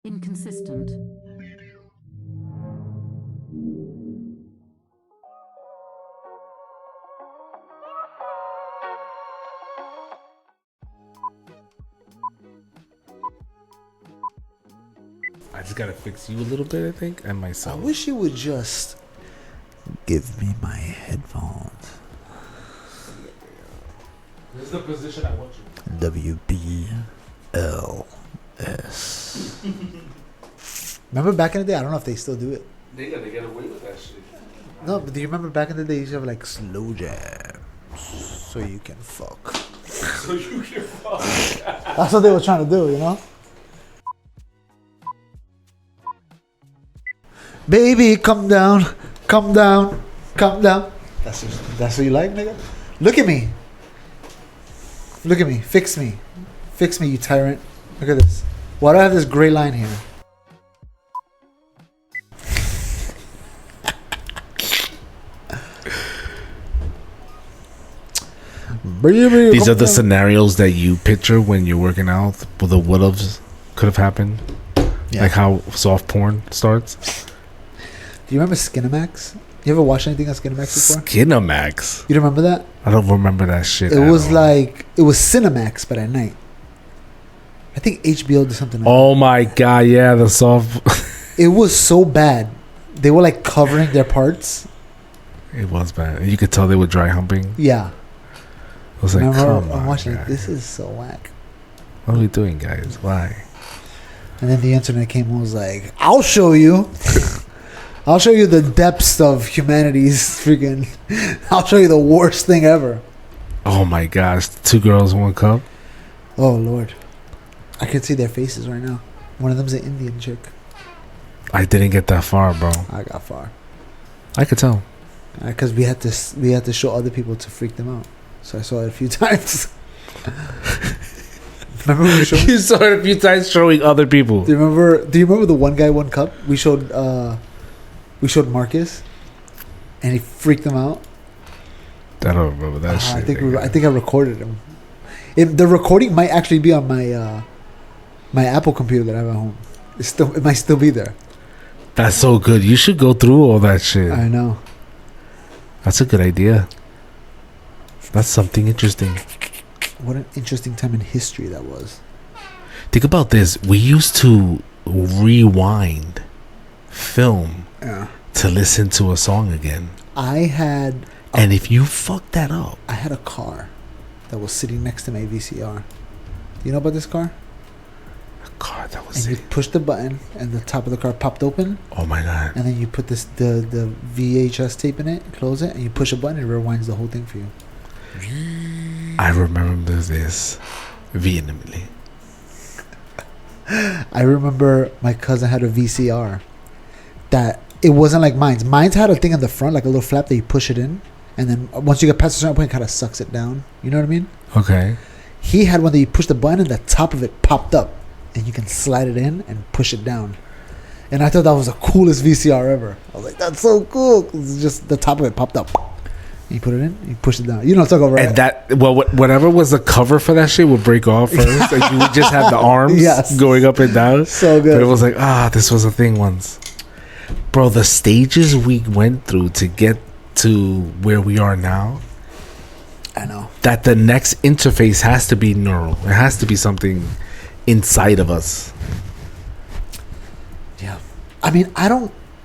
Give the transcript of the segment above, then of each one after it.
Inconsistent. I just gotta fix you a little bit, I think, and I myself. wish you would just give me my headphones. This is the position I want you. WBLS. Remember back in the day? I don't know if they still do it. They get away with that shit. No, but do you remember back in the day? You used to have like slow jams, so you can fuck. So you can fuck. That's what they were trying to do, you know. Baby, come down, come down, come down. That's what you like, nigga. Look at me. Look at me. Fix me, you tyrant. Look at this. Why do I have this gray line here? Baby, These come are the down. scenarios that you picture when you're working out. Well, the would-haves could have happened. Yeah. Like how soft porn starts. Do you remember Skinamax? You ever watched anything on Skinamax before? Skinamax. You remember that? I don't remember that shit. It at was all. like it was Cinemax, but at night. I think HBO did something like Oh my god! Yeah, the soft. that. It was so bad. They were like covering their parts. It was bad. And you could tell they were dry humping. Yeah. I was like, Remember, come I'm on, watching it. guys. This is so whack. What are we doing, guys? Why? And then the internet came and was like, I'll show you. I'll show you the depths of humanity's freaking. I'll show you the worst thing ever. Oh my gosh! 2 girls, 1 cup. Oh, Lord. I can see their faces right now. One of them's an Indian chick. I didn't get that far, bro. I got far. I could tell. Because we had to show other people to freak them out. So I saw it a few times. Remember when we showed? You saw it a few times showing other people. Do you remember the one guy, one cup? We showed Marcus, and he freaked them out. I don't remember that shit. I think I recorded him. The recording might actually be on my my Apple computer that I have at home. It might still be there. That's so good. You should go through all that shit. I know. That's a good idea. That's something interesting. What an interesting time in history that was. Think about this. We used to rewind film Yeah. to listen to a song again. And if you fuck that up, I had a car that was sitting next to my VCR. You know about this car? God, that was And you it. push the button, and the top of the car popped open, Oh my god. and then you put the VHS tape in it, close it, and you push a button, and it rewinds the whole thing for you. I remember this vehemently. I remember my cousin had a VCR that it wasn't like mine's. Mine's had a thing in the front, like a little flap that you push it in, and then once you get past a certain point, it kind of sucks it down. You know what I mean? Okay. He had one that you push the button, and the top of it popped up, and you can slide it in and push it down. And I thought that was the coolest VCR ever. I was like, that's so cool. 'Cause it's just the top of it popped up. And you put it in, you push it down. You know what I'm talking about, right? And that, well, whatever was the cover for that shit would break off first, and you would just have the arms Yes. going up and down. So good. But it was like, this was a thing once. Bro, the stages we went through to get to where we are now, I know. that the next interface has to be neural. It has to be something inside of us. Yeah. I mean,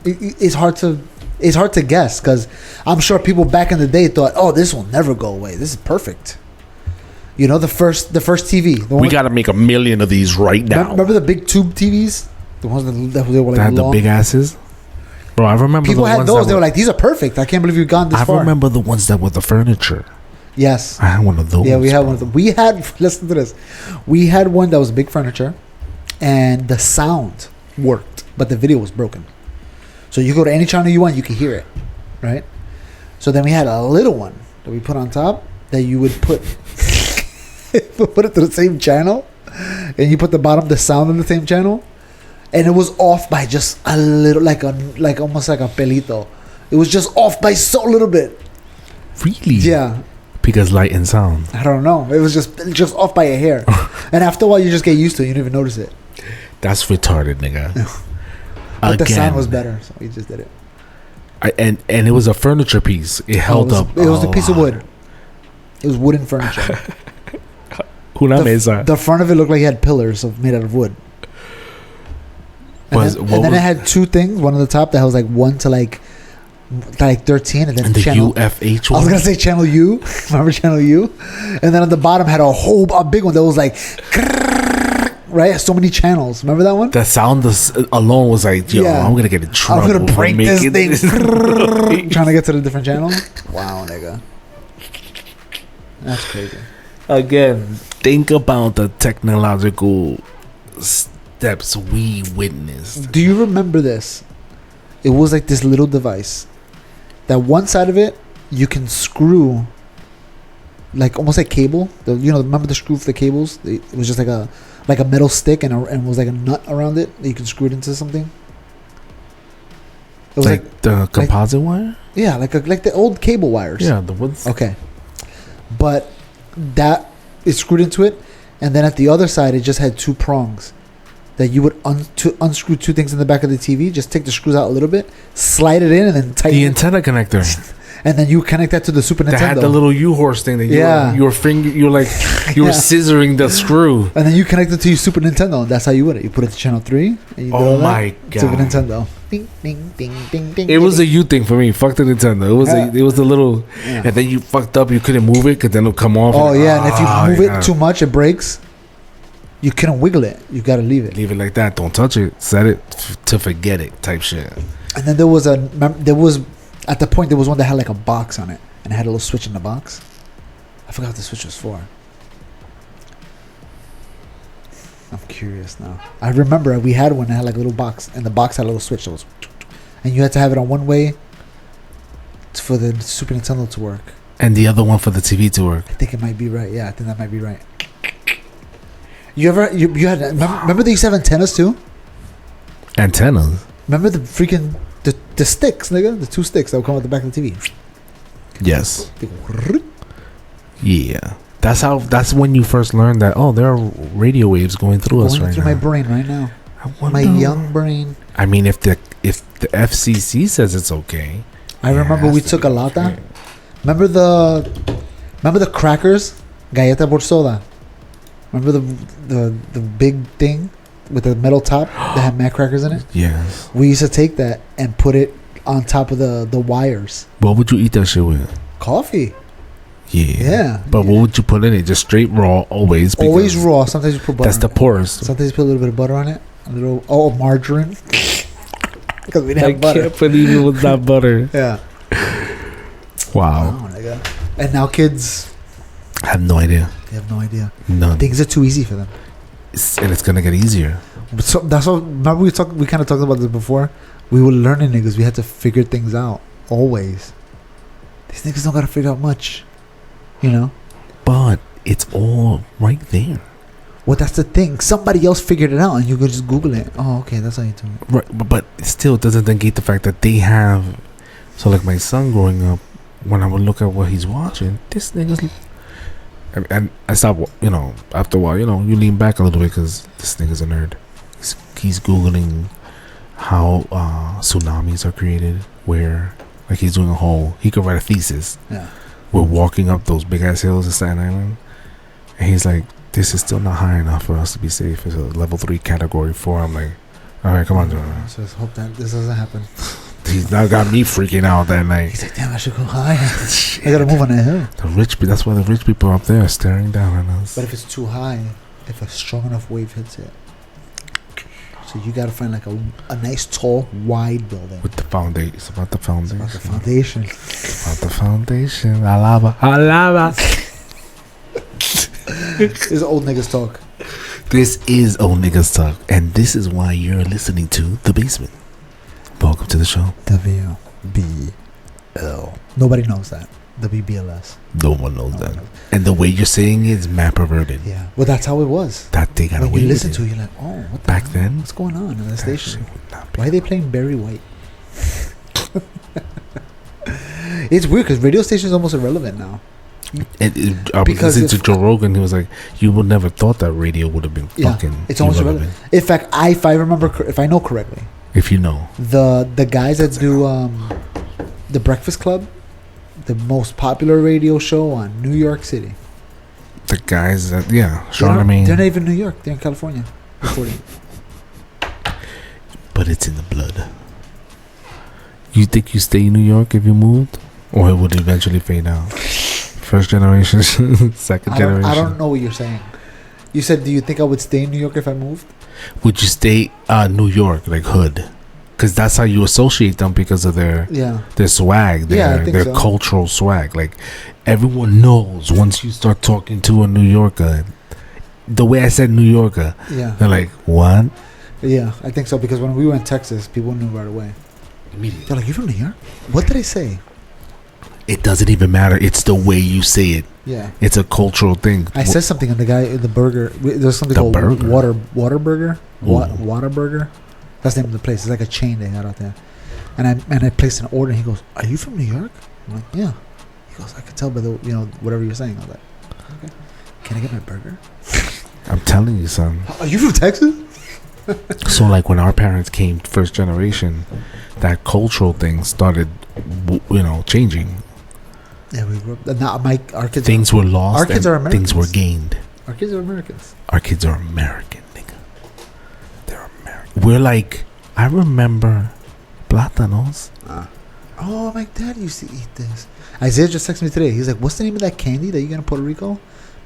it's hard to guess, because I'm sure people back in the day thought, oh, this will never go away. This is perfect. You know, the first TV. We got to make 1 million of these right now. Remember the big tube TVs? The ones that they were like That had the long? big asses. Bro, I remember People the had ones those. that They were like, these are perfect. I can't believe you've gone this I far. remember the ones that were the furniture. Yes. I had one of those. Yeah, we had bro. one of them. We had, listen to this. We had one that was big furniture, and the sound worked, but the video was broken. So you go to any channel you want, you can hear it, right? So then we had a little one that we put on top that you would put put it to the same channel, and you put the sound on the same channel, and it was off by just a little, like almost like a pelito. It was just off by so little bit. Really? Yeah. Because light and sound. I don't know. It was just off by a hair. And after a while, you just get used to it. You don't even notice it. That's retarded, nigga. But the sound Again. was better, so we just did it. And it was a furniture piece. It held up. It was a piece of wood. It was wooden furniture. Una mesa. The front of it looked like it had pillars made out of wood. And then it had two things. One on the top that was like 1 to like 13, and then and the channel UFH I one. was gonna say channel U. Remember channel U? And then on the bottom had a big one that was like, right? So many channels. Remember that one? The sound alone was like, yo, Yeah. I'm gonna get in trouble. I'm gonna break this making thing. Trying to get to the different channel. Wow, nigga. That's crazy. Again, think about the technological steps we witnessed. Do you remember this? It was like this little device that one side of it you can screw, like almost like cable. Remember the screw for the cables? It was just like a metal stick and it was like a nut around it that you can screw it into something. It was like the composite wire? Yeah, like the old cable wires. Yeah, the ones. Okay, but that is screwed into it, and then at the other side it just had two prongs that you would unscrew two things in the back of the TV. Just take the screws out a little bit, slide it in, and then tighten The it. antenna connector. And then you connect that to the Super Nintendo. That had the little U-horse thing that you were scissoring the screw. And then you connect it to your Super Nintendo, and that's how you would it. You put it to channel 3, and you Oh my god! Super Nintendo. Ding, ding, ding, ding, ding. It was a U thing for me. Fuck the Nintendo. It was the little, and then you fucked up. You couldn't move it because then it'll come off. Oh yeah, and if you move it too much, it breaks. You couldn't wiggle it. You gotta leave it. Leave it like that. Don't touch it. Set it to forget it. Type shit. And then there was at the point there was one that had like a box on it, and it had a little switch in the box. I forgot what the switch was for. I'm curious now. I remember we had one that had like a little box, and the box had a little switch that was, and you had to have it on one way for the Super Nintendo to work. And the other one for the TV to work. I think it might be right. Yeah, I think that might be right. You had remember they used to have antennas too? Antennas? Remember the sticks, nigga? The two sticks that would come out the back of the TV. Yes. Yeah. That's when you first learned that, there are radio waves going through us right now. My brain right now. My young brain. I mean, if the FCC says it's okay. I remember we took a lata. Remember the crackers? Galleta por soda. Remember the big thing with the metal top that had mad crackers in it? Yes. We used to take that and put it on top of the wires. What would you eat that shit with? Coffee. Yeah. But what would you put in it? Just straight raw, always. Always raw. Sometimes you put butter. That's the poorest. Sometimes you put a little bit of butter on it. A little margarine. Because we didn't have butter. I can't believe it was not butter. Yeah. Wow. And now kids have no idea. They have no idea. None. Things are too easy for them. And it's gonna get easier. So that's what. Remember we kind of talked about this before. We were learning niggas. We had to figure things out always. These niggas don't gotta figure out much, But it's all right there. Well, that's the thing. Somebody else figured it out, and you could just Google it. Oh, okay, that's how you do it. Right, but still doesn't negate the fact that they have. So, like my son growing up, when I would look at what he's watching, this nigga's. And I stopped, after a while, you lean back a little bit because this nigga's a nerd. He's Googling how tsunamis are created, where, like, he's doing he could write a thesis. Yeah. We're walking up those big ass hills in Staten Island, and he's like, this is still not high enough for us to be safe. It's a level 3 category 4. I'm like, all right, come on, John. So let's hope that this doesn't happen. He's now got me freaking out that night. He's like, damn, I should go high. I gotta move on that hill. That's why the rich people are up there staring down at us. But if it's too high, if a strong enough wave hits it, so you gotta find like a nice, tall, wide building. With the foundation. It's about the foundation. It's about the foundation. It's about the foundation. Alaba. This is old niggas talk. This is old niggas talk. And this is why you're listening to The Basement. Welcome to the show. WBL. Nobody knows that. WBLS. No one knows that. And the way you're saying it is map perverted. Yeah. Well, that's how it was. That they got away with it. When you listen to it, you're like, oh, what the Back hell? then? What's going on in the station? Why are they playing Barry White? It's weird because radio station is almost irrelevant now. I was Because listening to if- Joe Rogan. He was like, "You would never thought that radio would have been Yeah, fucking. it's almost irrelevant." irrelevant. In fact, if I remember, if I know correctly, If you know, the guys that do the Breakfast Club, the most popular radio show on New York City. the guys that They're Charlemagne, not even New York. They're in California recording. but it's in the blood. You think you stay in New York if you moved, or it would eventually fade out? First generation, second generation. I don't know what you're saying. You said, do you think I would stay in New York if I moved? Would you stay New York, like hood? Because that's how you associate them because of their swag, their so. cultural swag. Like everyone knows once you start talking to a New Yorker, the way I said New Yorker, they're like, what? Yeah, I think so, because when we were in Texas, people knew right away. Immediately. They're like, "You from New York? What did I say?" It doesn't even matter. It's the way you say it. Yeah. It's a cultural thing. I said something, and the guy, the burger, there's something The called burger? Water Burger. Ooh. Water Burger. That's the name of the place. It's like a chain they got out there. And I placed an order, and he goes, "Are you from New York?" I'm like, "Yeah." He goes, "I could tell by the, whatever you're saying." I was like, "Okay. Can I get my burger?" I'm telling you, son. Are you from Texas? So, like, when our parents came, first generation, that cultural thing started, changing. Yeah, we grew up. Now our kids. Things were lost. Our kids and are Americans. things were gained. Our kids are Americans. Our kids are American, nigga. They're American. We're like, I remember plátanos. Oh, my dad used to eat this. Isaiah just texted me today. He's like, "What's the name of that candy that you get in Puerto Rico?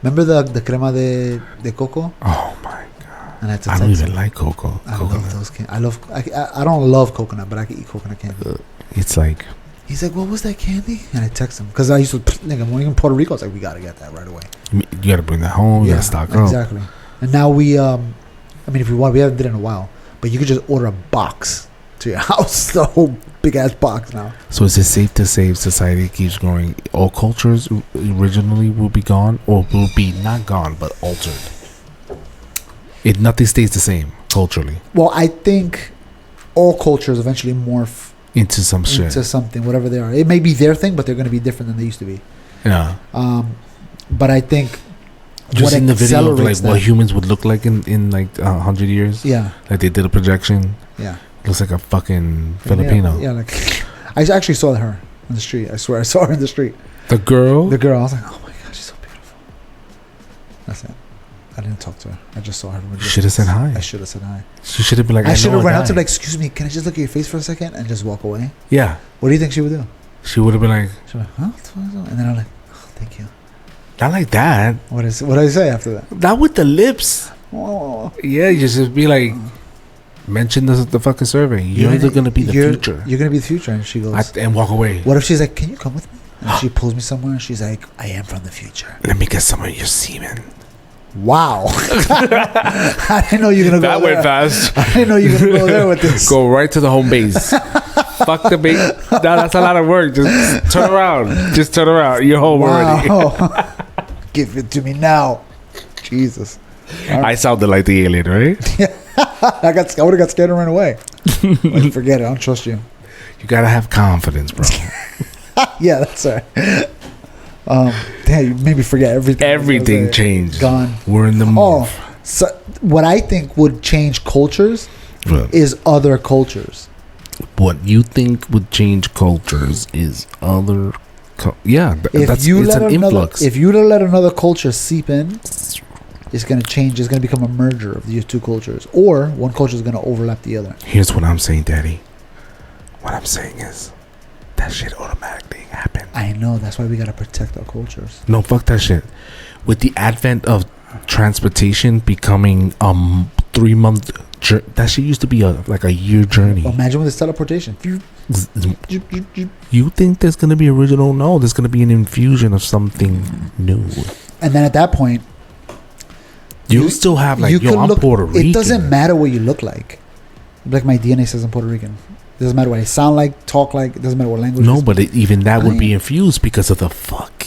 Remember the crema de coco?" Oh my god! And I, had to I don't text even him. like coconut. I love those candy. I don't love coconut, but I can eat coconut candy. It's like, He's like, "What was that candy?" And I text him because I used to, nigga, when we were in Puerto Rico, I was like, "We gotta get that right away." you gotta bring that home. You gotta stock up. Exactly. And now we, if we want, we haven't did it in a while, but you could just order a box to your house, the whole big ass box now. So is it safe to say if society keeps growing, all cultures originally will be gone, or will be not gone but altered? Nothing stays the same culturally. Well, I think all cultures eventually morph Into some shit. into something, whatever they are. It may be their thing, but they're going to be different than they used to be. Yeah. But I think Just in the video of like accelerates what that- humans would look like in like 100 years. Yeah, Like they did a projection. yeah. Looks like a fucking Filipino. Yeah, like I actually saw her on the street. I swear, I saw her in the street. The girl. The girl. I was like, "Oh my god, she's so beautiful." That's it. I didn't talk to her. I just saw her. From a You should have said distance. hi. I should have said hi. She should have been like, I should know have a run up to guy. her like, "Excuse me, can I just look at your face for a second and just walk away?" Yeah. What do you think she would do? She would have been like, She'd be like, "Huh?" And then I'm like, "Oh, thank you." not like that. What did I say after that? Not with the lips. Oh. Yeah, you just be like, mention the fucking survey. You're gonna be the future. You're gonna be the future. And she goes, And walk away. "What if she's like, can you come with me?" And she pulls me somewhere and she's like, "I am from the future." Let me get some of your semen. Wow. I didn't know you were gonna go there. fast. I didn't know you were gonna go there with this. Go right to the home base. Fuck the bait. No, that's a lot of work. Just turn around. Just turn around. You're home already. Wow. Give it to me now. Jesus. I sounded like the alien, right? I would have got scared and ran away. Like, forget it. I don't trust you. You gotta have confidence, bro. Yeah, that's right. Damn, you made me forget everything. Everything changed. Gone. We're in the move. Oh, so what I think would change cultures is other cultures. What you think would change cultures is other. It's an influx. If you let another culture seep in, it's going to change. It's going to become a merger of these two cultures, or one culture is going to overlap the other. Here's what I'm saying, Daddy. What I'm saying is that shit automatically happened. I know. That's why we got to protect our cultures. No, fuck that shit. With the advent of transportation becoming 3-month that shit used to be like a year journey. Well, imagine with this teleportation. You think there's gonna be original? No, there's gonna be an infusion of something new. And then at that point, you still have like, I'm Puerto Rican. It doesn't matter what you look like. Like my DNA says I'm Puerto Rican. It doesn't matter what I sound like, talk like. It doesn't matter what language. No, but even that would be infused because of the fuck.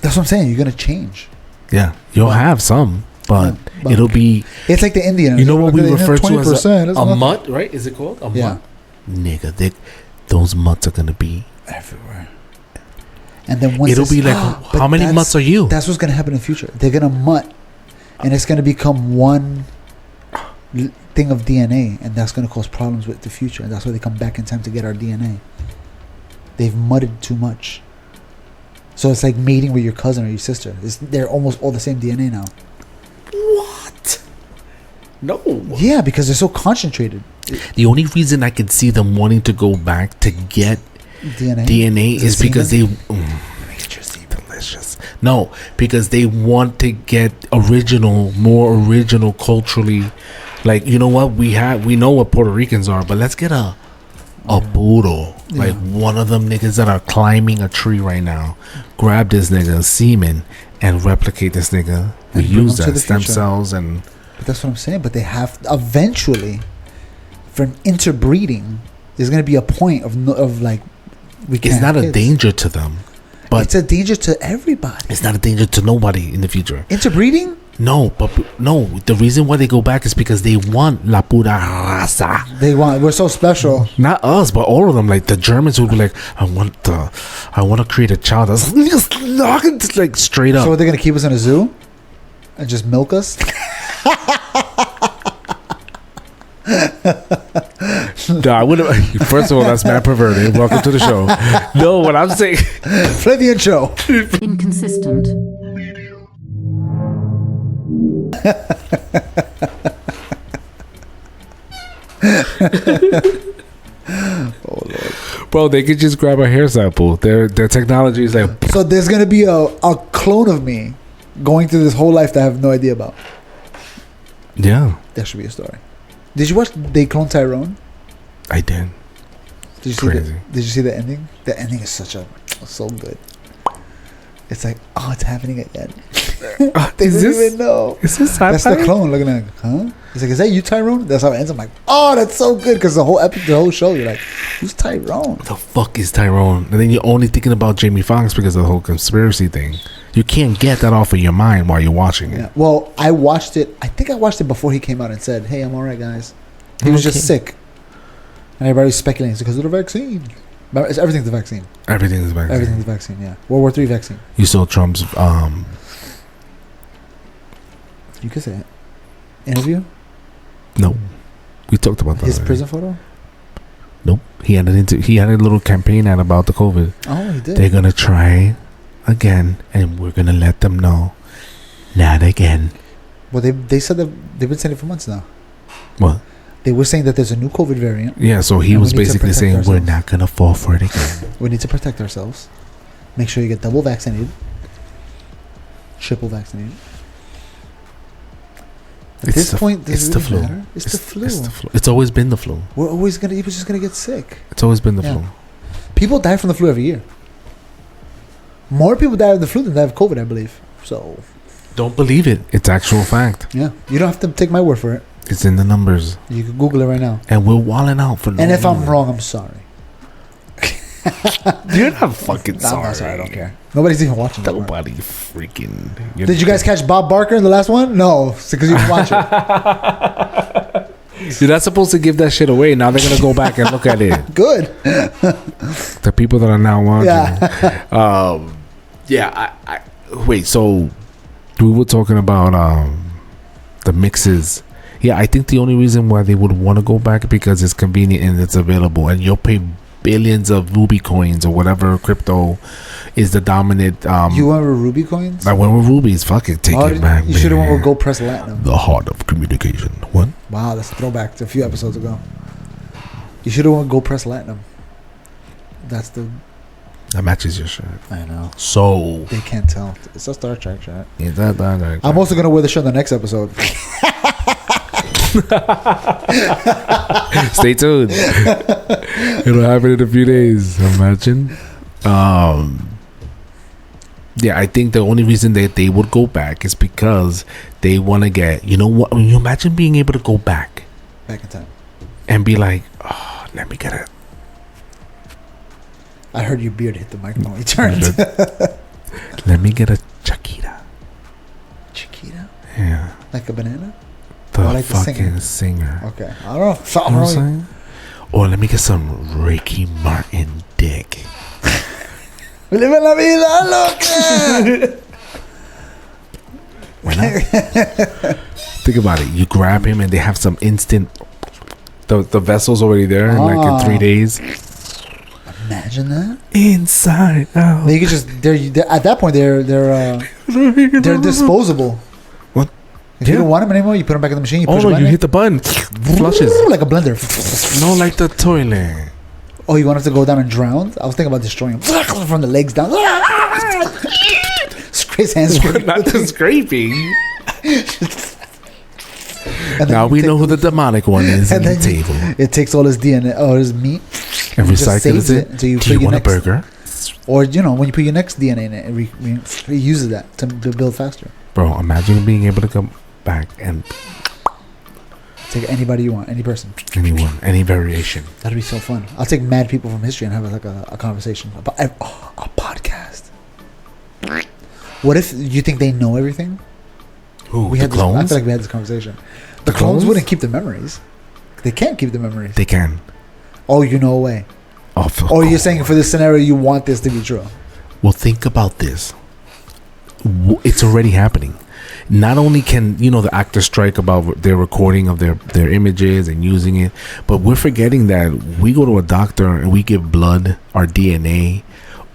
That's what I'm saying. You're gonna change. Yeah, you'll have some, but it'll be. It's like the Indian. You know what we refer to as a nothing. mutt, right? Is it called a Yeah. mutt? Nigga, those mutts are gonna be Everywhere. And then once it'll this- be like, but how many that's- mutts are you? That's what's gonna happen in the future. They're gonna mutt, and it's gonna become one thing of DNA, and that's gonna cause problems with the future. And that's why they come back in time to get our DNA. They've mudded too much. So it's like mating with your cousin or your sister. They're almost all the same DNA now. What? No. Yeah, because they're so concentrated. The only reason I could see them wanting to go back to get DNA is because they delicious. No, because they want to get more original culturally. Like, you know what, we know what Puerto Ricans are, but let's get a poodle, like one of them niggas that are climbing a tree right now. Grab this nigga semen and replicate this nigga. We And bring use them to that the stem future. cells and. But that's what I'm saying. But they have eventually, from interbreeding, there's gonna be a point of like we can't. It's not have a kids. danger to them, but It's a danger to everybody. it's not a danger to nobody in the future. Interbreeding? No, but no. The reason why they go back is because they want la pura raza. We're so special. Not us, but all of them. Like the Germans would be like, I want to create a child that's like straight up. So are they gonna keep us in a zoo and just milk us? No, I wouldn't. First of all, that's mad perverted. Welcome to the show. No, what I'm saying. Play the intro. Inconsistent. Bro, they could just grab a hair sample. Their technology is like, So there's gonna be a clone of me going through this whole life that I have no idea about. yeah, That should be a story. Did you watch They Clone Tyrone? I did. Did you see Crazy. Did you see the ending? The ending is so good. It's like, oh, it's happening again. They Is didn't this- even know. Is this That's the clone looking like, huh? He's like, is that you, Tyrone? That's how it ends. I'm like, oh, that's so good because the whole show, you're like, who's Tyrone? The fuck is Tyrone? And then you're only thinking about Jamie Foxx because of the whole conspiracy thing. You can't get that off of your mind while you're watching it. Yeah. Well, I watched it. I think I watched it before he came out and said, hey, I'm all right, guys. He was just sick. And everybody was speculating. It's because of the vaccine. But everything's the vaccine. Everything is back. Everything's the vaccine, yeah. World War III vaccine. You saw Trump's You could say it. Interview? no. We talked about that. His already. prison photo? Nope. He had a little campaign ad about the COVID. Oh, he did. They're gonna try again, and we're gonna let them know. Not again. Well, they said that they've been saying it for months now. What? They were saying that there's a new COVID variant. Yeah. So he And was we need to basically protect saying we're ourselves. not gonna fall for it again. We need to protect ourselves. Make sure you get double vaccinated. Triple vaccinated. At this point, does it's it the really flu. matter? It's the flu. It's the flu. It's always been the flu. We're always gonna. You're just gonna get sick. It's always been the Yeah. flu. People die from the flu every year. More people die of the flu than die of COVID, I believe. So Don't believe it. It's actual fact. yeah, you don't have to take my word for it. It's in the numbers, You can Google it right now. and we're walling out for no And if I'm reason. wrong, I'm sorry. You're not fucking I'm not sorry. I don't care. Nobody's even watching. that one. Nobody freaking. Did you guys catch Bob Barker in the last one? No, because you didn't watch it. You're not supposed to give that shit away. Now they're gonna go back and look at it. Good. The people that are now watching. Yeah. Yeah. I wait. So we were talking about the mixes. Yeah, I think the only reason why they would want to go back because it's convenient and it's available, and you'll pay billions of Ruby coins or whatever crypto is the dominant. You went with Ruby coins? I went with rubies. Fuck it, take it back. You should have went baby. with Go Press Platinum. The heart of communication. What? Wow, that's a throwback to a few episodes ago. You should have went Go Press Platinum. That's the. That matches your shirt. I know. So They can't tell. It's a Star Trek shirt. yeah, that. I'm also gonna wear the shirt in the next episode. Stay tuned. It'll happen in a few days. Imagine. Yeah, I think the only reason that they would go back is because they want to get. You know what? When you imagine being able to go back Back in time. and be like, oh, let me get it. I heard your beard hit the microphone. He turned. Let me get a Chiquita. Chiquita? Yeah, Like a banana? the I like the fucking singer. Okay. I don't know. You Something know what I'm wrong. saying? Or let me get some Ricky Martin dick. Vive la vida loca. Think about it. You grab him and they have some instant. The vessel's already there, like in 3 days. Imagine that. Inside out. They could just they're at that point they're disposable. What? If you don't want them anymore, you put them back in the machine. You push Oh no! button, You hit the button, flushes like a blender. No, like the toilet. Oh, you want us to go down and drown? I was thinking about destroying him from the legs down. His hands scraping. Not the scraping. And Now we know who the demonic one is at the table. It takes all his DNA or his meat and recycles it. Until you Do you want a burger? Or when you put your next DNA in it, it reuses that to build faster. Bro, imagine being able to come back and take anybody you want, any person, anyone, any variation. That'd be so fun. I'll take mad people from history and have like a conversation about a podcast. What if you think they know everything? Who? We the had clones? I feel like we had this conversation. The clones wouldn't keep the memories. They can't keep the memories. They can. Oh, you know a way. Oh, You're saying for this scenario you want this to be true. Well, think about this. It's already happening. Not only can the actors strike about their recording of their images and using it, but we're forgetting that we go to a doctor and we give blood, our DNA,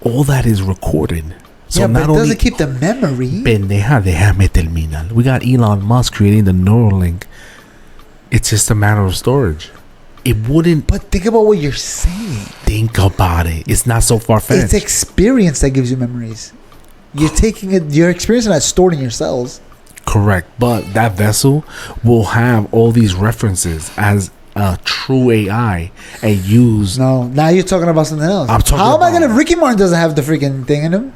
all that is recorded. So yeah, not but it doesn't keep the memory. Pendeja, déjame terminar. We got Elon Musk creating the Neuralink. It's just a matter of storage. It wouldn't. But think about what you're saying. Think about it. It's not so far-fetched. It's experience that gives you memories. You're taking it. You're experiencing that stored in your cells. Correct, but that vessel will have all these references as a true AI and use. No, now you're talking about something else. How am I gonna? Ricky Martin doesn't have the freaking thing in him.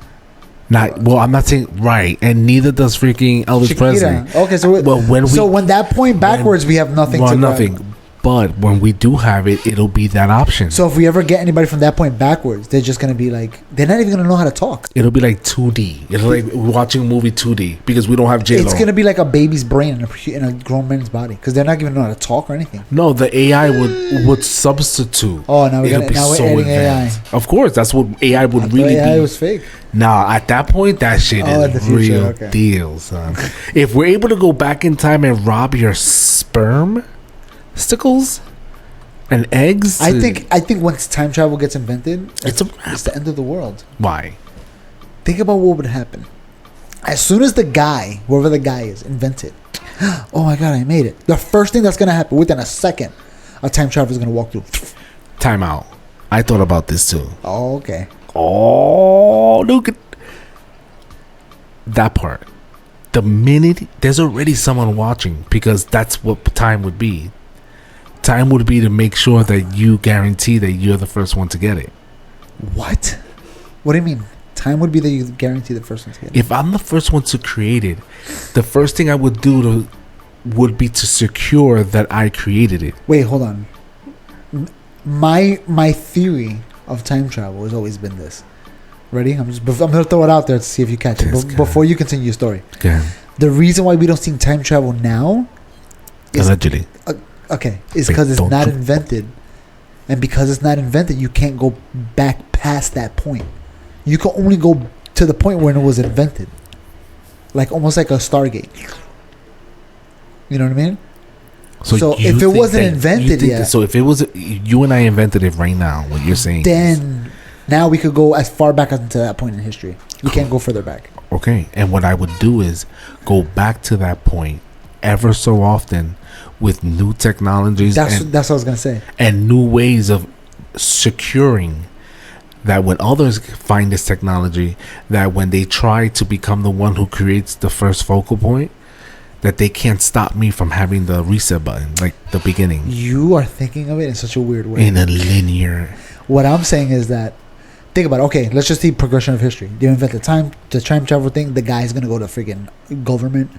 I'm not saying right, and neither does freaking Elvis Presley. Okay, so when that point backwards, we have nothing. Nothing. But when we do have it, it'll be that option. So if we ever get anybody from that point backwards, they're just gonna be like, they're not even gonna know how to talk. It'll be like 2D. It'll like watching a movie 2D because we don't have J-Lo. It's gonna be like a baby's brain in a grown man's body because they're not gonna know how to talk or anything. No, the AI would substitute. Oh, now we're adding AI. Of course, that's what AI would really be. AI was fake. Nah, at that point, that shit is real deal, son. If we're able to go back in time and rob your sperm, stickles, and eggs, I think once time travel gets invented, it's the end of the world. Why? Think about what would happen as soon as the guy, whoever the guy is, invented. Oh my god, I made it! The first thing that's gonna happen within a second, a time traveler is gonna walk through. Time out. I thought about this too. Oh, okay. Oh, look at that part. The minute there's already someone watching, because that's what time would be. Time would be to make sure that you guarantee that you're the first one to get it. What? What do you mean? Time would be that you guarantee the first one to get it. If I'm the first one to create it, the first thing I would do would be to secure that I created it. Wait, hold on. My theory of time travel has always been this. Ready? I'm gonna throw it out there to see if you catch it. Before you continue your story. Okay. The reason why we don't see time travel now is allegedly. Is because it's not invented. And because it's not invented, you can't go back past that point. You can only go to the point when it was invented. Like almost like a Stargate. You know what I mean? So if it wasn't invented yet. So if it was, you and I invented it right now, what you're saying. Then now we could go as far back into that point in history. We can't go further back. Okay. And what I would do is go back to that point ever so often with new technologies. That's what I was going to say. And new ways of securing that when others find this technology, that when they try to become the one who creates the first focal point, that they can't stop me from having the reset button, like the beginning. You are thinking of it in such a weird way. In a linear. What I'm saying is that, think about it. Okay, let's just see progression of history. They invent the time travel thing. The guy's going to go to freaking government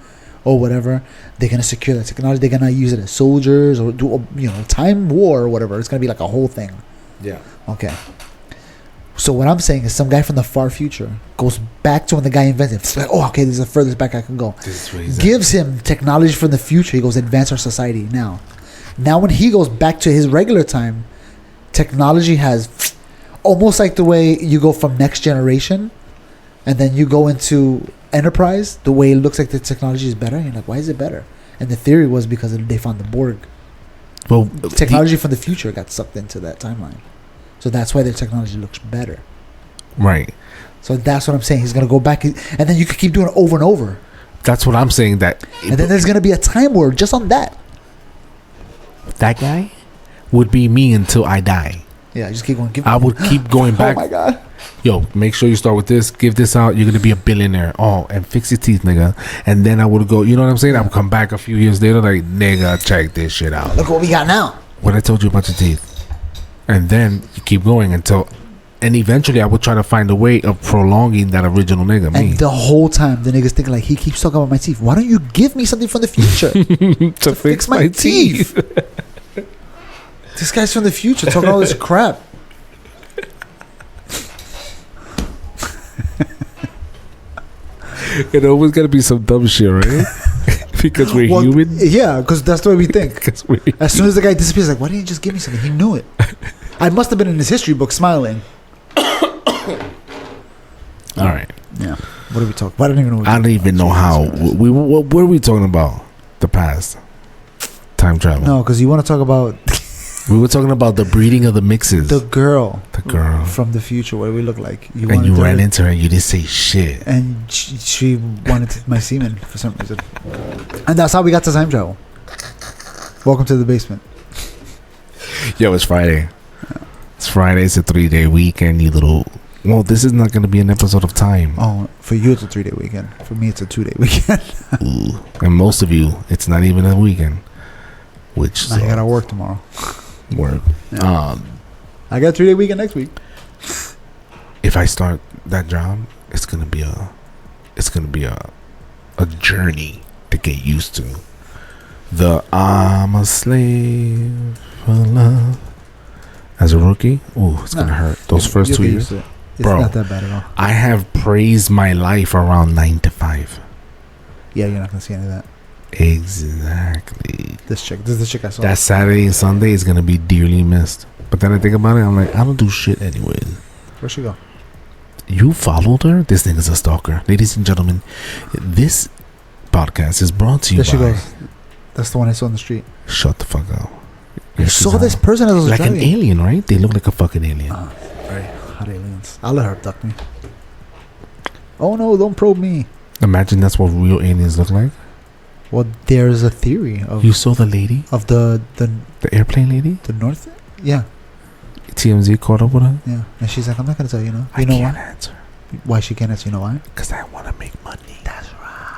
or whatever. They're going to secure that technology. They're going to use it as soldiers or do, time war or whatever. It's going to be like a whole thing. Yeah. Okay. So what I'm saying is some guy from the far future goes back to when the guy invented it. It's like, oh, okay, this is the furthest back I can go. Gives him technology from the future. He goes, advance our society now. Now when he goes back to his regular time, technology has almost like the way you go from Next Generation, and then you go into Enterprise. The way it looks like the technology is better. And you're like, why is it better? And the theory was because they found the Borg. Well, Technology from the future got sucked into that timeline, so that's why their technology looks better. Right. So that's what I'm saying. He's gonna go back, and then you could keep doing it over and over. That's what I'm saying. That And then there's gonna be a time warp just on that. that guy would be me until I die. Yeah, just keep going. I would keep going back. Oh my god. Yo, make sure you start with this. Give this out. You're gonna be a billionaire. Oh, and fix your teeth, nigga. And then I would go. You know what I'm saying? I would come back a few years later, like, nigga, check this shit out. Look what we got now. What I told you about your teeth. And then you keep going until, and eventually I would try to find a way of prolonging that original nigga, me. And the whole time the niggas thinking like, he keeps talking about my teeth. Why don't you give me something from the future to fix my teeth. This guy's from the future talking all this crap. It always gotta be some dumb shit, right? Because we're human. Yeah, because that's the way we think. As soon as the guy disappears, like, why didn't you just give me something? He knew it. I must have been in his history book smiling. All right. Yeah. What are we talking? I don't even know. I don't even know how. What are we talking about? The past. Time travel. No, because you want to talk about We were talking about the breeding of the mixes. the girl girl. from the future. What do we look like? And you ran into her and you didn't say shit. And she wanted my semen for some reason. And that's how we got to time travel. Welcome to the basement. Yo, it's Friday. It's Friday. It's a 3-day weekend, you little... Well, this is not going to be an episode of Time. Oh, for you it's a 3-day weekend. For me it's a 2-day weekend. Ooh. And most of you, it's not even a weekend. Which... I gotta work tomorrow. Work. Yeah. I got a 3-day weekend next week. If I start that job, it's gonna be a journey to get used to. The I'm a slave for love. As a rookie, it's gonna hurt. Those first 2 years, it's bro, not that bad at all. I have praised my life around 9 to 5. Yeah, you're not gonna see any of that. Exactly. This is the chick I saw. That Saturday and Sunday is gonna be dearly missed. But then I think about it, I'm like, I don't do shit anyways. Where'd she go? You followed her? This nigga's a stalker. Ladies and gentlemen, this podcast is brought to you There she by... goes. That's the one I saw on the street. Shut the fuck up. You saw this person as I was like driving. an alien, right? They look like a fucking alien. Very hot aliens. I'll let her abduct me. Oh no, don't probe me. Imagine that's what real aliens look like. Well, there's a theory of You saw the lady? of the The airplane lady? the north. Yeah, TMZ caught up with her? yeah. And she's like, I'm not gonna tell you. You I know can't why? answer. Why she can't answer? You know why? Because I want to make money. That's right.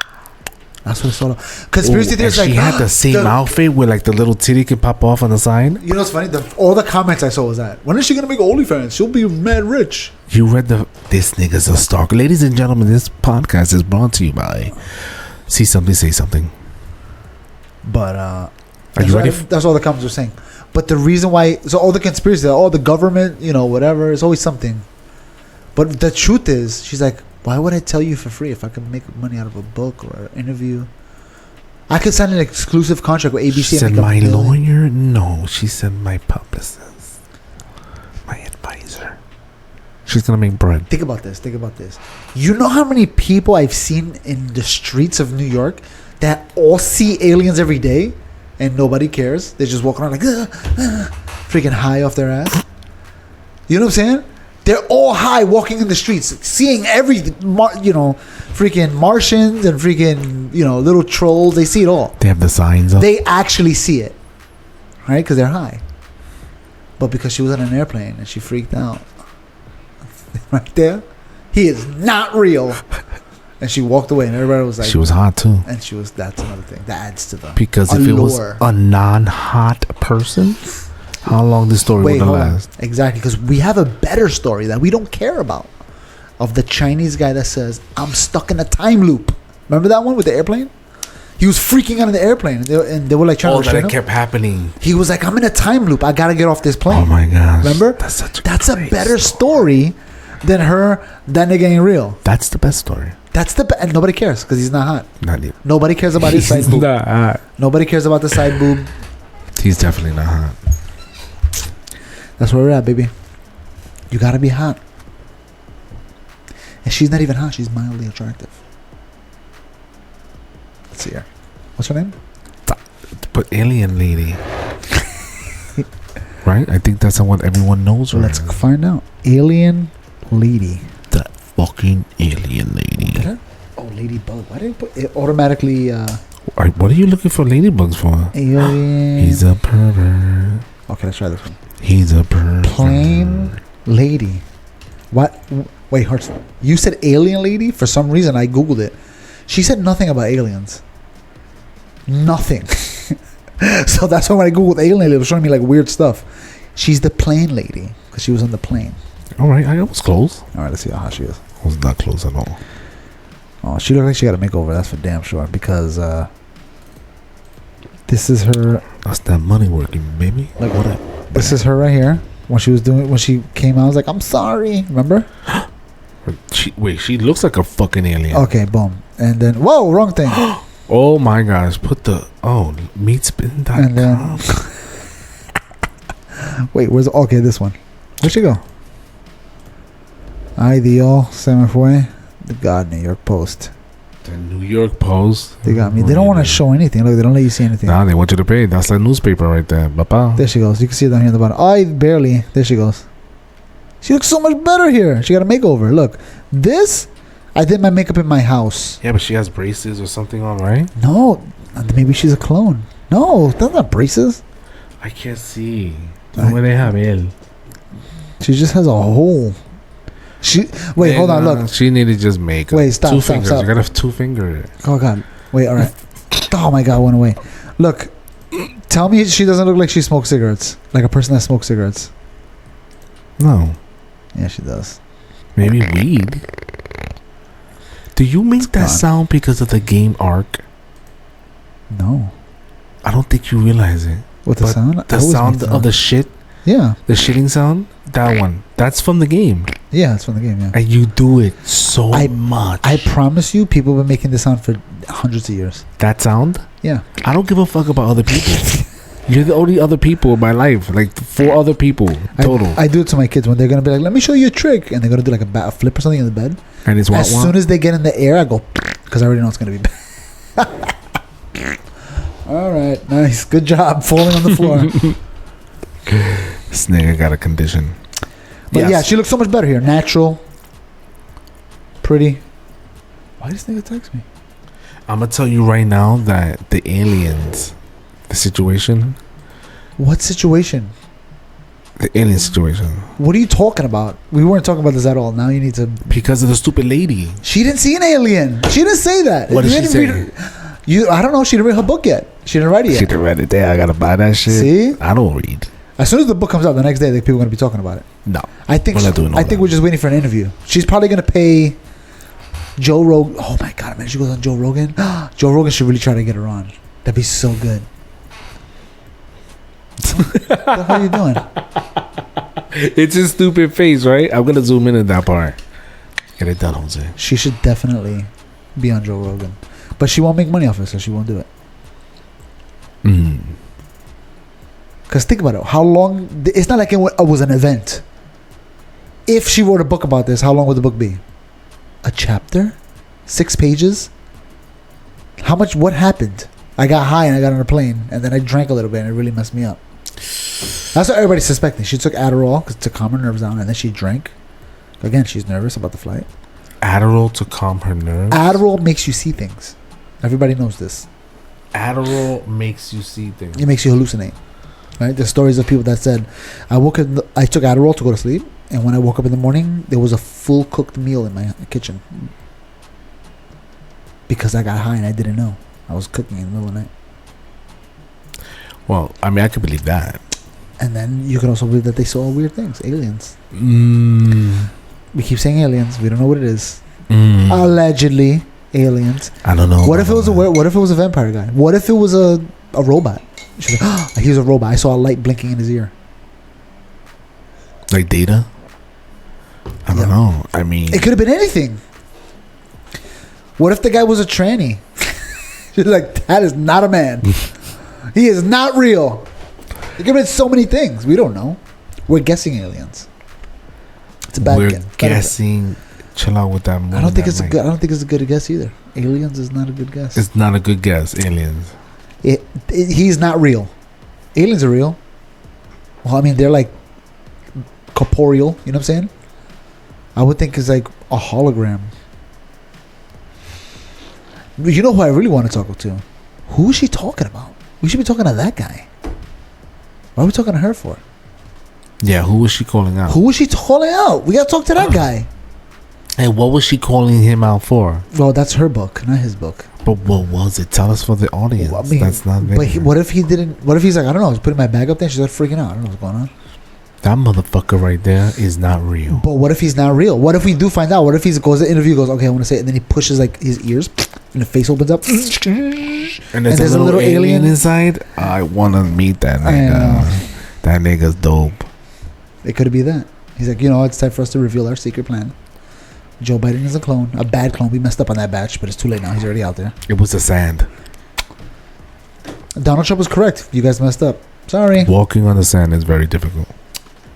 That's what it's all about. Conspiracy theories and like she had the same outfit where like the little titty can pop off on the side. You know what's funny? All the comments I saw was that. When is she gonna make OnlyFans? She'll be mad rich. You read this nigga's a stalker. Ladies and gentlemen, this podcast is brought to you by See Something, Say Something. But Are you ready? That's all the comments were saying. But the reason why, so all the conspiracy, all the government, whatever, it's always something. But the truth is, she's like, why would I tell you for free if I could make money out of a book or an interview? I could sign an exclusive contract with ABC. She said my lawyer? No, she said my publicist. My advisor. She's gonna make bread. Think about this. You know how many people I've seen in the streets of New York that all see aliens every day and nobody cares? They just walk around like freaking high off their ass. You know what I'm saying? They're all high walking in the streets, seeing everything, freaking Martians and freaking, little trolls. They see it all. They have the signs up. They actually see it, right? Because they're high. But because she was on an airplane and she freaked out, right there, he is not real. And she walked away, and everybody was like, she was hot too. And that's another thing that adds to the because allure. If it was a non-hot person, how long this story would have lasted? Exactly, because we have a better story that we don't care about, of the Chinese guy that says, I'm stuck in a time loop. Remember that one with the airplane? He was freaking out of the airplane, and they were like trying to restrain him. Kept happening. He was like, I'm in a time loop. I gotta get off this plane. Oh my gosh! Remember? That's a better story than that nigga ain't real. That's the best story. And nobody cares because he's not hot. Not even. Nobody cares about his side boob. Not hot. Nobody cares about the side boob. He's definitely not hot. That's where we're at, baby. You gotta be hot. And she's not even hot. She's mildly attractive. Let's see here. What's her name? But alien lady. Right? I think that's what everyone knows her. Let's find out. Alien lady. That fucking alien lady. Did I? Oh, ladybug. Why did I put it automatically? What are you looking for ladybugs for? Alien. He's a pervert. Okay, let's try this one. He's a pervert. Plain lady. What? Wait, Hearts. You said alien lady? For some reason, I googled it. She said nothing about aliens. Nothing. So that's why when I googled alien lady, it was showing me like weird stuff. She's the plane lady because she was on the plane. All right, I was close. All right, let's see how hot she is. I was not close at all. Oh, she looked like she got a makeover. That's for damn sure. Because this is her. That's that money working, baby. Like what? This is her right here. When she came out, I was like, I'm sorry. Remember? She looks like a fucking alien. Okay, boom. And then, whoa, wrong thing. Oh my gosh, meatspin.com. And then, wait, okay, this one. Where'd she go? Ideal, Semaphore, the God, New York Post. The New York Post. They got me. They don't want to show anything. Look, they don't let you see anything. Nah, they want you to pay. That's the newspaper right there. Bapa. There she goes. You can see it down here at the bottom. Barely. There she goes. She looks so much better here. She got a makeover. Look, this, I did my makeup in my house. Yeah, but she has braces or something on, right? No, maybe she's a clone. No, that's not braces. I can't see. Where they have él. She just has a hole. Wait, hold on, look. She needed just makeup. Wait, stop. Two fingers. You gotta have 2 fingers. Oh, God. Wait, all right. Oh, my God, it went away. Look, tell me she doesn't look like she smokes cigarettes. Like a person that smokes cigarettes. No. Yeah, she does. Maybe weed. Do you make that sound because of the game Ark? No. I don't think you realize it. What the sound? The sound of the shit? Yeah. The shitting sound? That one. That's from the game. Yeah, it's from the game, yeah. And you do it so much. I promise you, people have been making this sound for hundreds of years. That sound? Yeah. I don't give a fuck about other people. You're the only other people in my life. Like 4 other people total. I do it to my kids when they're going to be like, let me show you a trick. And they're going to do like a flip or something in the bed. And it's as soon as they get in the air, I go, because I already know it's going to be bad. All right. Nice. Good job. Falling on the floor. This nigga got a condition. But yeah, she looks so much better here. Natural. Pretty. Why does this nigga text me? I'm going to tell you right now that the aliens, the situation. What situation? The alien situation. What are you talking about? We weren't talking about this at all. Now you need to. Because of the stupid lady. She didn't see an alien. She didn't say that. What did she say? I don't know. She didn't read her book yet. She didn't write it yet. She didn't read it there. I got to buy that shit. See? I don't read. As soon as the book comes out the next day, people are going to be talking about it. No. I think we're not doing all I think that. we're just waiting for an interview. She's probably going to pay Joe Rogan. Oh my God, man. She goes on Joe Rogan. Joe Rogan should really try to get her on. That'd be so good. What the hell are you doing? It's his stupid face, right? I'm going to zoom in at that part. Get it done, Jose. She should definitely be on Joe Rogan. But she won't make money off it, so she won't do it. Because think about it. How long... It's not like it was an event. If she wrote a book about this, how long would the book be? A chapter? 6 pages? How much... What happened? I got high and I got on a plane. And then I drank a little bit and it really messed me up. That's what everybody's suspecting. She took Adderall to calm her nerves down. And then she drank. Again, she's nervous about the flight. Adderall to calm her nerves? Adderall makes you see things. Everybody knows this. Adderall makes you see things. It makes you hallucinate. Right? There's stories of people that said, I took Adderall to go to sleep, and when I woke up in the morning, there was a full cooked meal in my kitchen. Because I got high and I didn't know. I was cooking in the middle of the night. Well, I mean, I could believe that. And then you can also believe that they saw weird things. Aliens. We keep saying aliens. We don't know what it is. Allegedly, aliens. I don't know. What if it was a vampire guy? What if it was a robot? She's like, oh, he was a robot. I saw a light blinking in his ear. Like Data? I don't know. I mean... It could have been anything. What if the guy was a tranny? She's like, that is not a man. He is not real. It could have been so many things. We don't know. We're guessing aliens. It's a bad We're guess. guessing. Chill out with that. I don't think it's a good. I don't think it's a good guess either. Aliens is not a good guess. It's not a good guess. Aliens. He's not real. Aliens are real. Well, I mean, they're like corporeal. You know what I'm saying? I would think it's like a hologram. You know who I really want to talk to? Who is she talking about? We should be talking to that guy. Why are we talking to her for? Yeah, who was she calling out? Who was she calling out? We got to talk to that guy. Hey, what was she calling him out for? Well, that's her book, not his book. But what was it? Tell us for the audience. Well, I mean, that's not. But what if he didn't? What if he's like, I don't know, I was putting my bag up there. She's like freaking out. I don't know what's going on. That motherfucker right there is not real. But what if he's not real? What if we do find out? What if he goes to the interview, goes, okay, I want to say it, and then he pushes like his ears, and the face opens up, and there's a little alien inside. I want to meet that nigga. That nigga's dope. It could be that. He's like, it's time for us to reveal our secret plan. Joe Biden is a clone, a bad clone. We messed up on that batch, but it's too late now. He's already out there. It was the sand. Donald Trump was correct. You guys messed up. Sorry. Walking on the sand is very difficult.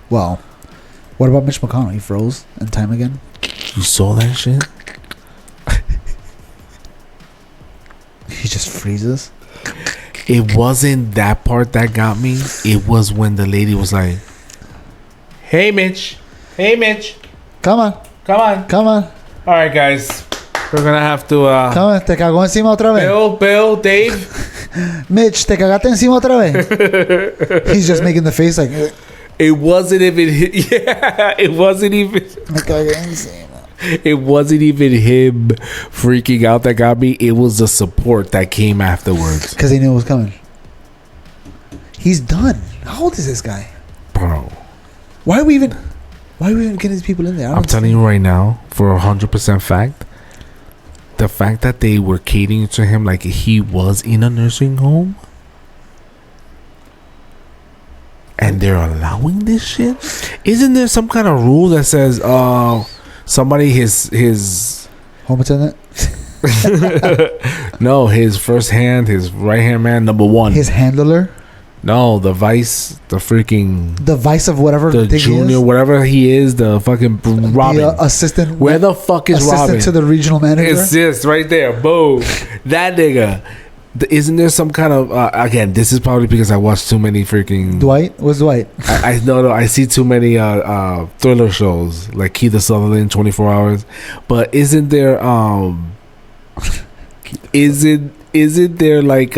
Well, what about Mitch McConnell? He froze in time again. You saw that shit? He just freezes. It wasn't that part that got me. It was when the lady was like, "Hey, Mitch. Hey, Mitch. Come on. Come on. Come on. All right, guys. We're going to have to... Come on. Te cagó encima otra vez. Bill, Dave. Mitch, te cagaste encima otra vez. He's just making the face like... It wasn't even... Yeah, it wasn't even... Me cagué encima. It wasn't even him freaking out that got me. It was the support that came afterwards. Because he knew it was coming. He's done. How old is this guy? Bro. Why are we even getting these people in there? I'm telling you right now, for 100% fact, the fact that they were catering to him like he was in a nursing home, and they're allowing this shit. Isn't there some kind of rule that says, somebody his home attendant? No, his first hand, his right hand man, number one. His handler? No, the vice, the vice of whatever the thing junior, he is? Whatever he is, the fucking Robin. The assistant. Where the fuck is assistant Robin? to the regional manager? It's this right there. Boom. That nigga. Isn't there some kind of again? This is probably because I watch too many freaking Dwight. What's Dwight? I no. I see too many thriller shows like Keith Sutherland, 24 Hours. But isn't there isn't there like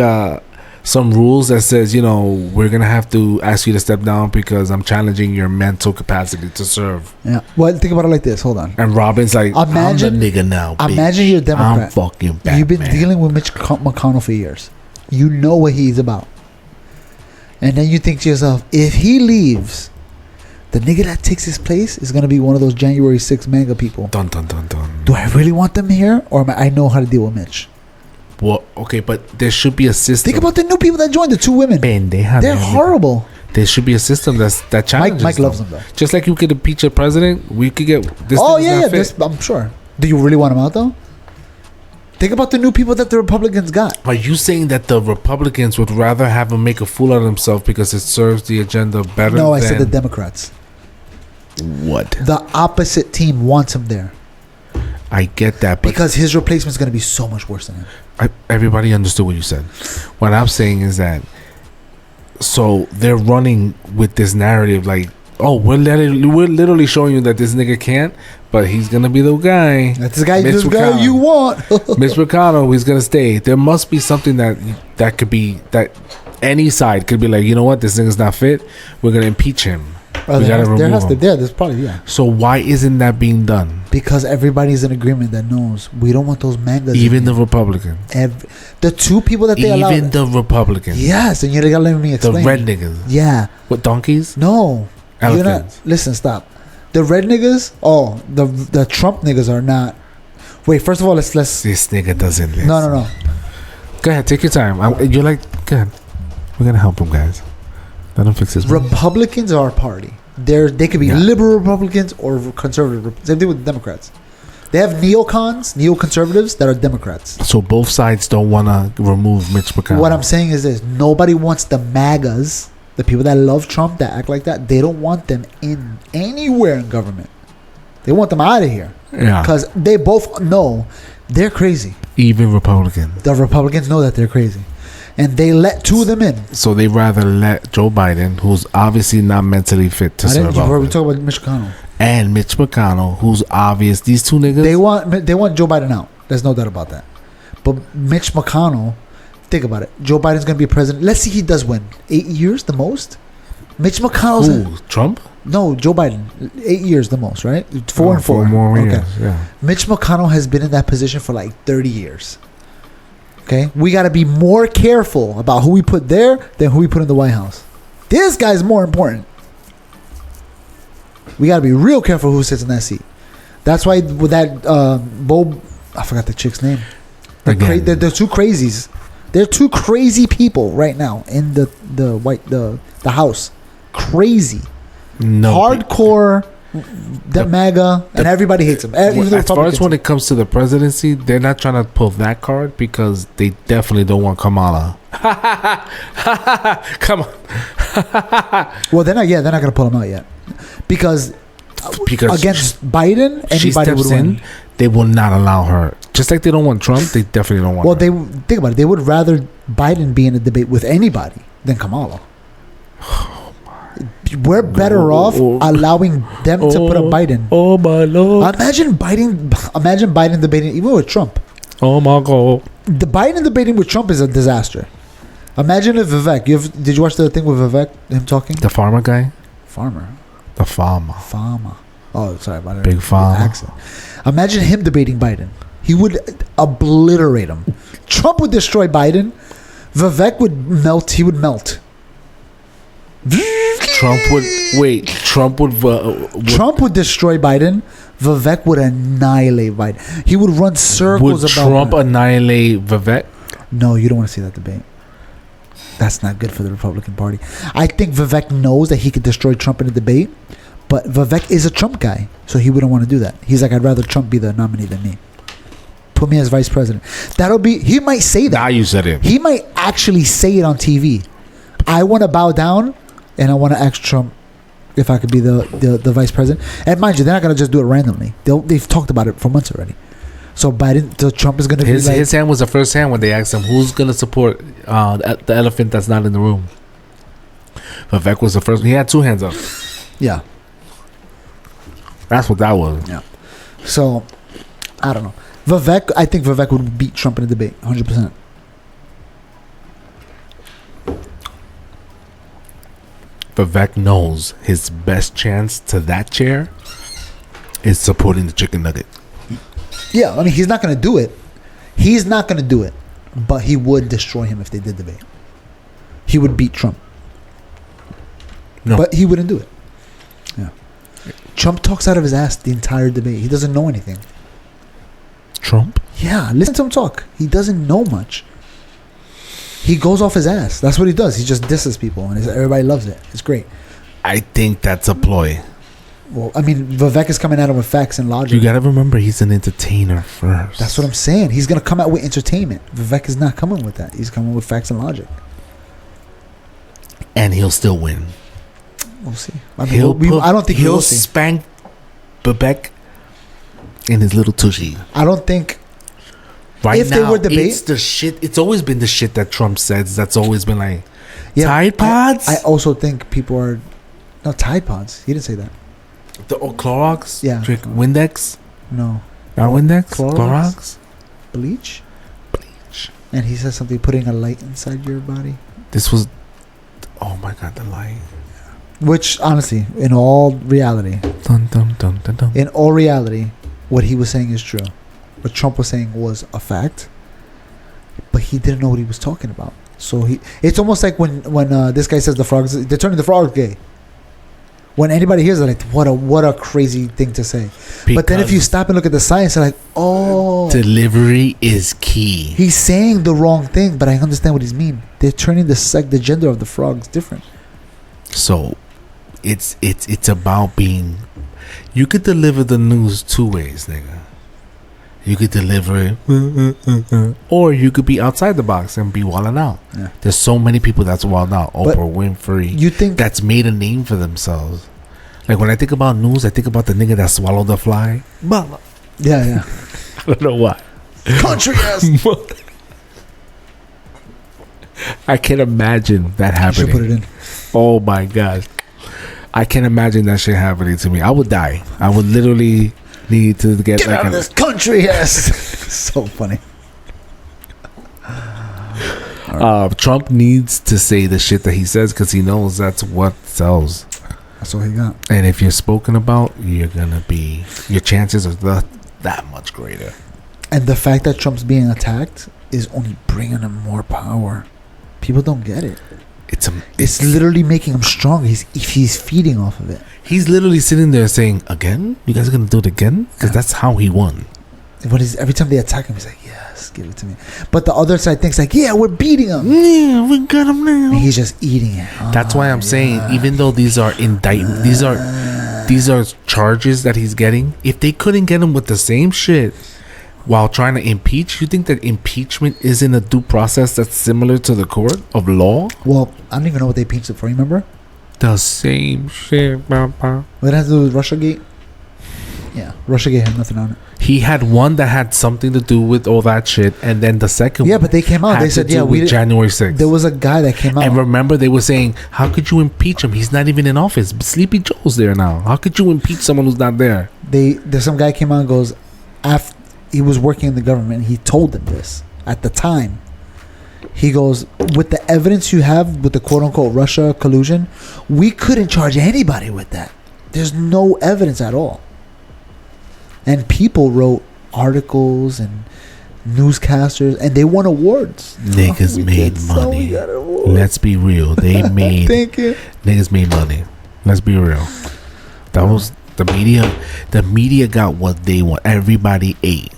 some rules that says, we're gonna have to ask you to step down because I'm challenging your mental capacity to serve. Yeah. Well, think about it like this. Hold on. And Robin's like, imagine, I'm the nigga now. Bitch. Imagine you're a Democrat. I'm fucking Batman. You've been dealing with Mitch McConnell for years. You know what he's about. And then you think to yourself, if he leaves, the nigga that takes his place is gonna be one of those January 6th manga people. Dun dun dun dun. Do I really want them here, or I know how to deal with Mitch? Well, okay, but there should be a system. Think about the new people that joined, the two women. They're horrible. There should be a system that challenges Mike loves them though. Just like you could impeach a president, we could get this. Oh yeah. I'm sure. Do you really want him out though? Think about the new people that the Republicans got. Are you saying that the Republicans would rather have him make a fool out of himself because it serves the agenda better? No, I said the Democrats. What? The opposite team wants him there. I get that, but because his replacement is going to be so much worse than him. Everybody understood what you said. What I'm saying is that, so they're running with this narrative like, oh, we're literally showing you that this nigga can't, but he's gonna be the guy. That's the guy you want. Mitch McConnell, he's gonna stay. There must be something that could be that any side could be like, you know what, this nigga's not fit. We're gonna impeach him. We gotta remove him. There's probably, yeah. So why isn't that being done? Because everybody's in agreement that knows we don't want those mangas. Even the Republicans. The two people that they allow. Even the Republicans. Yes, and you gotta let me explain. The red niggas. Yeah. What, donkeys? No. Elephants. Listen, stop. The red niggas. Oh, the Trump niggas are not. Wait. First of all, let's. This nigga doesn't listen. No. Go ahead, take your time. You're like, go ahead. We're gonna help him, guys. Let him fix this. Republicans are a party. They could be liberal Republicans or conservative. Same thing with Democrats. They have neoconservatives that are Democrats. So both sides don't want to remove Mitch McConnell. What I'm saying is this: nobody wants the MAGAs, the people that love Trump that act like that. They don't want them in anywhere in government. They want them out of here Yeah. because they both know they're crazy. Even Republicans. The Republicans know that they're crazy, and they let two of them in. So they rather let Joe Biden, who's obviously not mentally fit to I didn't. serve You heard me office, talk about Mitch McConnell. and Mitch McConnell, who's obvious. These two niggas. They want Joe Biden out. There's no doubt about that. But Mitch McConnell, think about it. Joe Biden's going to be president. Let's see, he does win 8 years the most. Mitch McConnell's Who? Trump? no Joe Biden 8 years the most, right? 4 and 4 more okay. years. Yeah. Mitch McConnell has been in that position for like 30 years. Okay, we got to be more careful about who we put there than who we put in the White House. This guy's more important. We got to be real careful who sits in that seat. That's why with that Bo, I forgot the chick's name. They're two crazies. They're two crazy people right now in the House. Crazy, No. hardcore, MAGA, and everybody hates him. Even the As far as Republicans. when it comes to the presidency, they're not trying to pull that card because they definitely don't want Kamala. Come on. Well, they're not. Yeah, they're not going to pull him out yet because against Biden, she anybody would steps win. in, they will not allow her. Just like they don't want Trump, they definitely don't want Well, her. they think about it. They would rather Biden be in a debate with anybody than Kamala. We're better off allowing them to put a Biden. Oh my Lord. Imagine Biden debating even with Trump. Oh my God. The Biden debating with Trump is a disaster. Imagine if Vivek. Did you watch the thing with Vivek? Him talking. The farmer guy? Farmer. The farmer. Oh, sorry about it. Big farmer. Accent. Imagine him debating Biden. He would obliterate him. Trump would destroy Biden. Vivek would melt. He would melt. Trump would Trump would destroy Biden. Vivek would annihilate Biden. He would run circles would about Trump Biden. annihilate Vivek? No, you don't want to see that debate. That's not good for the Republican Party. I think Vivek knows that he could destroy Trump in a debate, but Vivek is a Trump guy, so he wouldn't want to do that. He's like, I'd rather Trump be the nominee than me. Put me as vice president. He might say that. Now you said it. He might actually say it on TV. I want to bow down, and I want to ask Trump if I could be the vice president. And mind you, they're not going to just do it randomly. They've talked about it for months already. So Trump is going to be like... His hand was the first hand when they asked him, who's going to support the elephant that's not in the room? Vivek was the first. He had two hands up. Yeah. That's what that was. Yeah. So, I don't know. I think Vivek would beat Trump in a debate, 100%. Vivek knows his best chance to that chair is supporting the chicken nugget. Yeah, I mean, he's not going to do it. But he would destroy him if they did debate. He would beat Trump. No. But he wouldn't do it. Yeah. Trump talks out of his ass the entire debate. He doesn't know anything. Trump? Yeah, listen to him talk. He doesn't know much. He goes off his ass. That's what he does. He just disses people, and everybody loves it. It's great. I think that's a ploy. Well, I mean, Vivek is coming at him with facts and logic. You gotta remember, he's an entertainer first. That's what I'm saying. He's going to come out with entertainment. Vivek is not coming with that. He's coming with facts and logic. And he'll still win. We'll see. I mean, I don't think he'll see. spank Vivek in his little tushy. I don't think... Right if now, they were debate, it's the shit. It's always been the shit that Trump says. That's always been like Tide Pods. I also think people are not Tide Pods. He didn't say that. The Clorox. Yeah. Drink Windex. No. Not Windex. Clorox? Clorox. Bleach. And he says something putting a light inside your body. This was. Oh my god, the light. Which honestly, in all reality, Dun, dun, dun, dun, dun. in all reality, what he was saying is true. What Trump was saying was a fact, but he didn't know what he was talking about. So it's almost like when this guy says the frogs, they're turning the frogs gay. When anybody hears it, like what a crazy thing to say. But then if you stop and look at the science, they're like, oh, delivery is key. he's saying the wrong thing, but I understand what he's mean. They're turning the gender of the frogs different. So, it's about being. You could deliver the news two ways, nigga. You could deliver it, or you could be outside the box and be wilding out. Yeah. There's so many people that's wilding out. But Oprah Winfrey. You think That's made a name for themselves. Like when I think about news, I think about the nigga that swallowed the fly. Yeah. I don't know why. Country ass. I can't imagine that You should put happening. it in. Oh my god, I can't imagine that shit happening to me. I would die. I would literally need to get Get like out of this country ass. So funny. Trump needs to say the shit that he says because he knows that's what sells. That's all he got. And if you're spoken about, you're gonna be, your chances are that much greater. And the fact that Trump's being attacked is only bringing him more power. People don't get it. It's literally making him stronger. He's feeding off of it. He's literally sitting there saying, "Again, you guys are gonna do it again?" Because that's how he won. But every time they attack him, he's like, "Yes, give it to me." But the other side thinks like, "Yeah, we're beating him. Yeah, we got him now. And he's just eating it." That's why I'm saying, even though these are indictments, these are charges that he's getting. If they couldn't get him with the same shit while trying to impeach, you think that impeachment isn't a due process that's similar to the court of law? Well, I don't even know what they impeached it for. Remember? The same shit, Papa. What it has to do with Russiagate? Yeah, Russiagate had nothing on it. He had one that had something to do with all that shit, and then the second Yeah, one but they came out. had They to said, do "Yeah, with January 6th. There was a guy that came out. And remember, they were saying, "How could you impeach him? He's not even in office. Sleepy Joe's there now. How could you impeach someone who's not there?" There's some guy came out and goes, after he was working in the government, he told them this at the time. He goes, with the evidence you have with the quote unquote Russia collusion, we couldn't charge anybody with that. There's no evidence at all. And people wrote articles and newscasters, and they won awards. Niggas made money. Let's be real. They made Thank you. niggas made money. Let's be real. That was the media. The media got what they want. Everybody ate.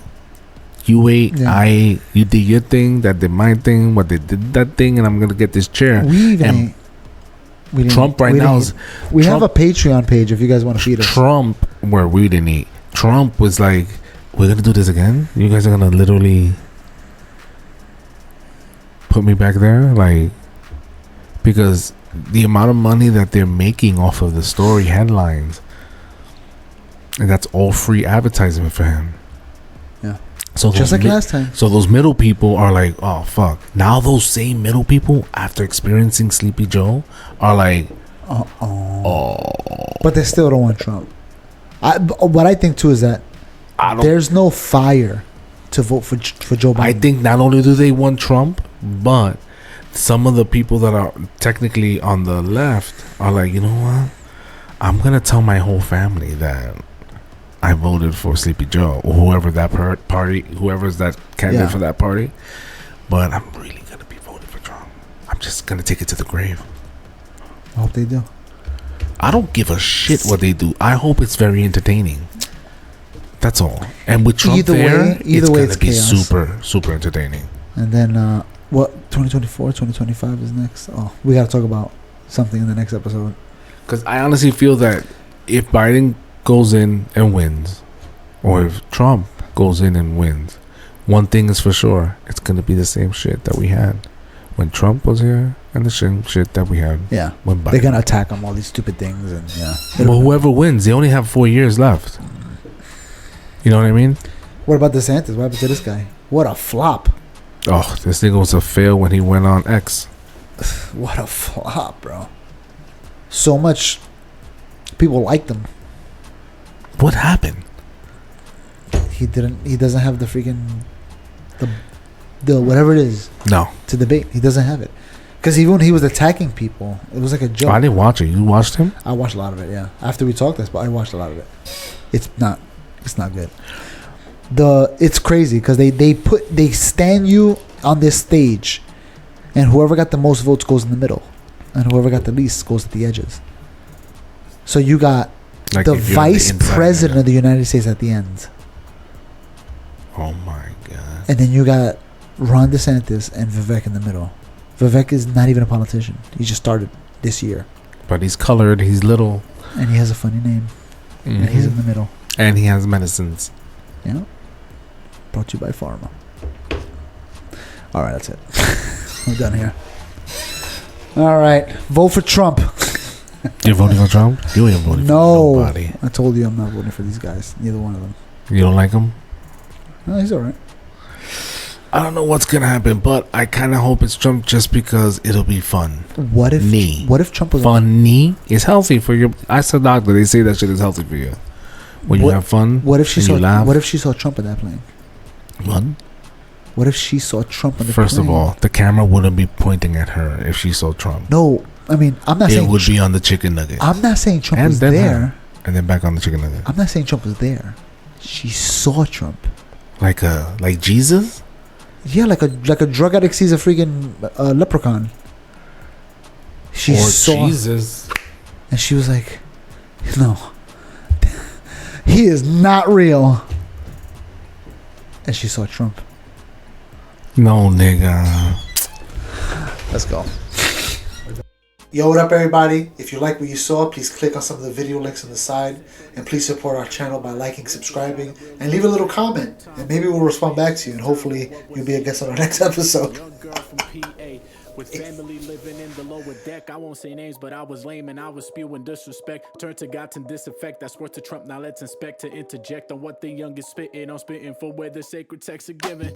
You ate, Yeah. I ate. You did your thing, that did my thing, what they did that thing, and I'm gonna get this chair. We even And ate. We didn't Trump eat. right We now didn't is eat. We Trump- have a Patreon page if you guys want to feed us. Trump, where we didn't eat. Trump was like, "We're gonna do this again. You guys are gonna literally put me back there, like, because the amount of money that they're making off of the story headlines, and that's all free advertisement for him." Yeah. So Just like those last time. so those middle people are like, "Oh fuck!" Now those same middle people, after experiencing Sleepy Joe, are like, "Oh." But they still don't want Trump. What I think too is that there's no fire to vote for Joe Biden. I think not only do they want Trump, but some of the people that are technically on the left are like, you know what? I'm gonna tell my whole family that I voted for Sleepy Joe or whoever that party, whoever's that candidate for that party. But I'm really gonna be voting for Trump. I'm just gonna take it to the grave. I hope they do. I don't give a shit what they do. I hope it's very entertaining. That's all. And with Trump Either way, it's it's gonna be chaos. super entertaining. And then what 2024, 2025 is next? Oh, we got to talk about something in the next episode. Because I honestly feel that if Biden goes in and wins, or if Trump goes in and wins, one thing is for sure: it's gonna be the same shit that we had when Trump was here, and the same shit that we had Yeah. when Biden. They're going to attack him, all these stupid things. And yeah. Well, whoever wins, they only have 4 years left. You know what I mean? What about DeSantis? What happened to this guy? What a flop. Oh, this nigga was a fail when he went on X. What a flop, bro. So much people liked him. What happened? He doesn't have the freaking the whatever it is No, to debate. He doesn't have it. Because even when he was attacking people, it was like a joke. I didn't watch it. You watched him? I watched a lot of it, yeah. After we talked this, but I watched a lot of it. It's not good. It's crazy because they stand you on this stage, and whoever got the most votes goes in the middle, and whoever got the least goes at the edges. So you got Like the if you're vice on the inside, president of the United States at the end, Oh my god. and then you got Ron DeSantis and Vivek in the middle. Vivek is not even a politician. He just started this year, But he's colored. He's little. and he has a funny name, and he's in the middle. And he has medicines. Yeah. Brought to you by Pharma. All right, that's it. We're done here. All right. Vote for Trump. You're voting for Trump? You ain't voting for No, nobody. I told you I'm not voting for these guys. Neither one of them. You don't like him? No, he's all right. I don't know what's gonna happen, but I kind of hope it's Trump just because it'll be fun. What if Knee. What if Trump was Funny is healthy for your. I said doctor. They say that shit is healthy for you. When you have fun. What if she and saw? you laugh. What if she saw Trump in that plane? What? What if she saw Trump in the First plane? of all, the camera wouldn't be pointing at her if she saw Trump. No, I mean I'm not It saying would be on the chicken nugget. I'm not saying Trump And was then there. her. And then back on the chicken nugget. I'm not saying Trump was there. She saw Trump. Like Jesus? Yeah, like a drug addict sees a freaking leprechaun. She or saw, Jesus. and she was like, "No, he is not real." And she saw Trump. No, nigga. Let's go. Yo, what up, everybody? If you like what you saw, please click on some of the video links on the side. And please support our channel by liking, subscribing, and leave a little comment. And maybe we'll respond back to you. And hopefully you'll be a guest on our next episode. With family living in the lower deck, I won't say names, but I was lame and I was spewing disrespect. Turn to God to disinfect. That's worth to Trump. Now let's inspect to interject on what the young is spitting. I'm spitting for where the sacred texts are given.